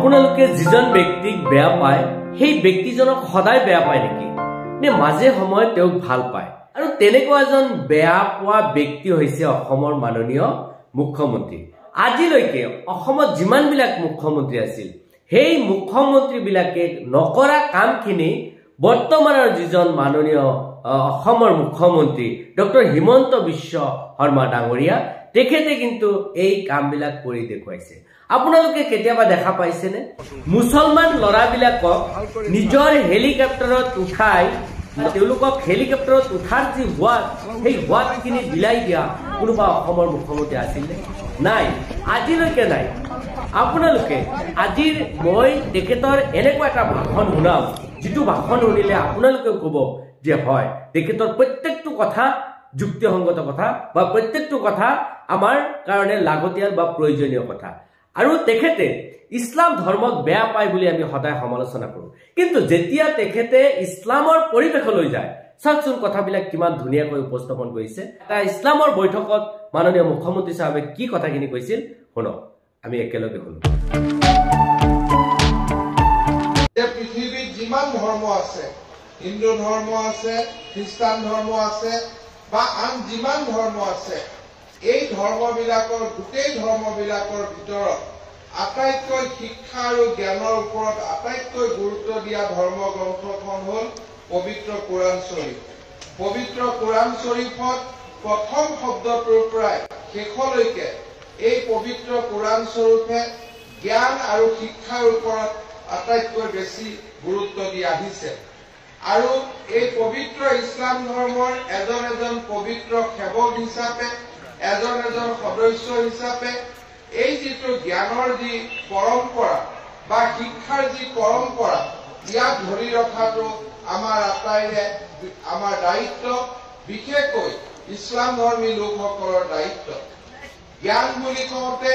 আপোনালোকে যিজন ব্যক্তিক বেয়া পায় সেই ব্যক্তিজনক সদায় বেয়া পায় নেকি নে মাজে সময়ে তেওঁক ভাল পায় আৰু তেনেকুৱা এজন বেয়া পোৱা ব্যক্তি হৈছে অসমৰ মাননীয় মুখ্যমন্ত্ৰী আজিলৈকে অসমত যিমানবিলাক মুখ্যমন্ত্ৰী আছিল সেই মুখ্যমন্ত্ৰী বিলাকে নকৰা কামখিনি বৰ্তমানৰ যিজন মাননীয় অসমৰ মুখ্যমন্ত্ৰী ডক্টৰ হিমন্ত বিশ্ব শৰ্মা ডাঙৰীয়া তেখেতে কিন্তু এই কামবিলাক কৰি দেখুৱাইছে আপোনালোকে কেতিয়াবা দেখা পাইছেনে মুছলমান লৰাবিলাকক নিজৰ হেলিকপ্টাৰত উঠাই তেওঁলোকক হেলিকপ্টাৰত উঠাৰ যি হোৱাত সেই হোৱাতখিনি বিলাই দিয়া কোনোবা অসমৰ মুখ্যমন্ত্ৰী আছিল নাই আজিলৈকে নাই আপোনালোকে আজিৰ মই তেখেতৰ এনেকুৱা এটা ভাষণ শুনাম যিটো ভাষণ শুনিলে আপোনালোকে ক'ব যে হয় তেখেতৰ প্ৰত্যেকটো কথা যুক্তিসংগত কথা বা প্ৰত্যেকটো কথা আমাৰ কাৰণে লাগতিয়াল বা প্ৰয়োজনীয় কথা আৰু তেখেতে ইছলাম ধৰ্মক বেয়া পায় বুলি আমি সদায় সমালোচনা কৰোঁ কিন্তু যেতিয়া তেখেতে ইছলামৰ পৰিৱেশলৈ যায় চাওকচোন কথাবিলাক কিমান ধুনীয়াকৈ উপস্থাপন কৰিছে এটা ইছলামৰ বৈঠকত মাননীয় মুখ্যমন্ত্ৰী সাহেবে কি কথাখিনি কৈছিল শুনক আমি একেলগে শুনো পৃথিৱীত যিমান ধৰ্ম আছে হিন্দু ধৰ্ম আছে খ্ৰীষ্টান ধৰ্ম আছে বা আন যিমান ধৰ্ম আছে এই ধৰ্মবিলাকৰ গোটেই ধৰ্মবিলাকৰ ভিতৰত আটাইতকৈ শিক্ষা আৰু জ্ঞানৰ ওপৰত আটাইতকৈ গুৰুত্ব দিয়া ধৰ্মগ্ৰন্থখন হ'ল পবিত্ৰ কোৰাণ শ্বৰীফ পবিত্ৰ কোৰাণ শ্বৰীফত প্ৰথম শব্দটোৰ পৰাই শেষলৈকে এই পবিত্ৰ কোৰাণ শ্বৰীফে জ্ঞান আৰু শিক্ষাৰ ওপৰত আটাইতকৈ বেছি গুৰুত্ব দি আহিছে আৰু এই পবিত্ৰ ইছলাম ধৰ্মৰ এজন পবিত্ৰ সেৱক হিচাপে এজন সদস্য হিচাপে এই যিটো জ্ঞানৰ যি পৰম্পৰা বা শিক্ষাৰ যি পৰম্পৰা ইয়াক ধৰি ৰখাটো আমাৰ আটাইৰে আমাৰ দায়িত্ব বিশেষকৈ ইছলাম ধৰ্মী লোকসকলৰ দায়িত্ব জ্ঞান বুলি কওঁতে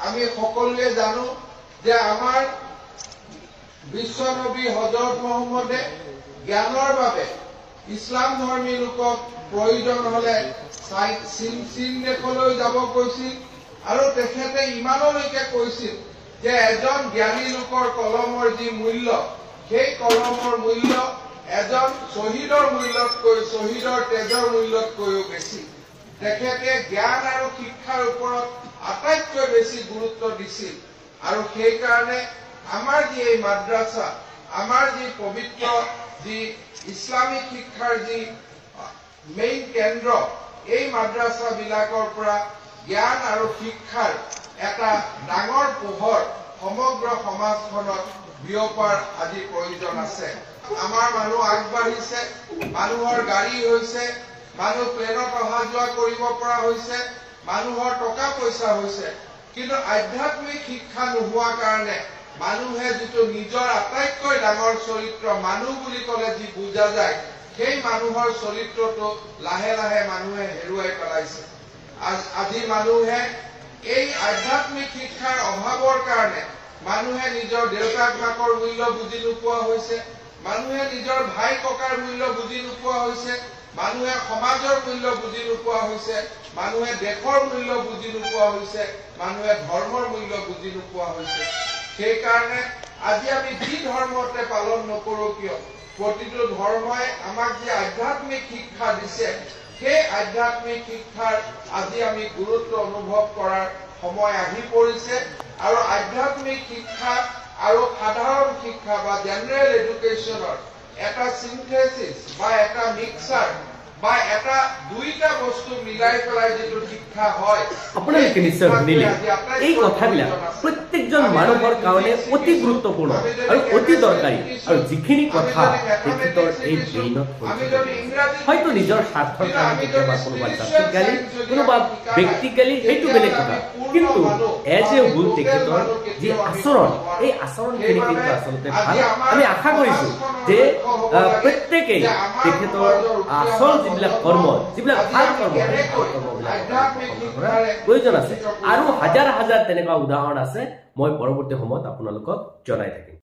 আমি সকলোৱে জানো যে আমাৰ বিশ্বনবী হজৰত মহম্মদে জ্ঞানৰ বাবে ইছলাম ধৰ্মী লোকক প্ৰয়োজন হলে চীন দেশলৈ যাব কৈছিল আৰু তেখেতে ইমানলৈকে কৈছিল যে এজন জ্ঞানী লোকৰ কলমৰ যি মূল্য সেই কলমৰ মূল্য এজন শ্বহীদৰ মূল্যতকৈ শ্বহীদৰ তেজৰ মূল্যতকৈও বেছি তেখেতে জ্ঞান আৰু শিক্ষাৰ ওপৰত আটাইতকৈ বেছি গুৰুত্ব দিছিল আৰু সেইকাৰণে আমাৰ যি এই মাদ্ৰাছা আমাৰ যি পবিত্ৰ যি ইছলামিক শিক্ষাৰ যি মেইন কেন্দ্ৰ এই মাদ্ৰাছা বিলাকৰ পৰা জ্ঞান আৰু শিক্ষাৰ এটা ডাঙৰ পোহৰ সমগ্ৰ সমাজখনত বিয়পাৰ আজি প্ৰয়োজন আছে আমাৰ মানুহ আগবাঢ়িছে মানুহৰ গাড়ী হৈছে মানুহ প্লেনত অহা যোৱা কৰিব পৰা হৈছে মানুহৰ টকা পইচা হৈছে কিন্তু আধ্যাত্মিক শিক্ষা নোহোৱা কাৰণে মানুহে যিটো নিজৰ আটাইতকৈ ডাঙৰ চৰিত্ৰ মানুহ বুলি ক'লে যি বুজা যায় সেই মানুহৰ চৰিত্ৰটো লাহে লাহে মানুহে হেৰুৱাই পেলাইছে আজি মানুহে এই আধ্যাত্মিক শিক্ষাৰ অভাৱৰ কাৰণে মানুহে নিজৰ দেউতাক মাকৰ মূল্য বুজি নোপোৱা হৈছে মানুহে নিজৰ ভাই ককাৰ মূল্য বুজি নোপোৱা হৈছে মানুহে সমাজৰ মূল্য বুজি নোপোৱা হৈছে মানুহে দেশৰ মূল্য বুজি নোপোৱা হৈছে মানুহে ধৰ্মৰ মূল্য বুজি নোপোৱা হৈছে সেইকাৰণে আজি আমি যি ধৰ্মতে পালন নকৰোঁ কিয় প্ৰতিটো ধৰ্মই আমাক যি আধ্যাত্মিক শিক্ষা দিছে সেই আধ্যাত্মিক শিক্ষাৰ আজি আমি গুৰুত্ব অনুভৱ কৰাৰ সময় আহি পৰিছে আৰু আধ্যাত্মিক শিক্ষা আৰু সাধাৰণ শিক্ষা বা জেনেৰেল এডুকেশ্যনৰ এটা সিনথেসিস বা এটা মিক্সাৰ বা এটা দুইটা বস্তু মিলাই পেলাই যিটো শিক্ষা হয় আপোনালোকে নিশ্চয় শুনিলে এই কথাবিলাক প্ৰত্যেকজন মানুহৰ কাৰণে অতি গুৰুত্বপূৰ্ণ আৰু অতি দৰকাৰী আৰু যিখিনি কথা তেখেতৰ এই ব্ৰেইনত হয়তো নিজৰ স্বাৰ্থৰ কাৰণে কেতিয়াবা কোনোবা জাতিক গালি কোনোবা ব্যক্তিক গালি সেইটো বেলেগ কথা কিন্তু এজ এ হোল তেখেতৰ যি আচৰণ এই আচৰণখিনি কিন্তু আচলতে ভাল আমি আশা কৰিছোঁ যে প্ৰত্যেকেই তেখেতৰ আচল যিবিলাক কৰ্ম যিবিলাক ভাল কৰ্মবিলাক প্ৰয়োজন আছে আৰু হাজাৰ হাজাৰ তেনেকুৱা উদাহৰণ আছে মই পৰৱৰ্তী সময়ত আপোনালোকক জনাই থাকিম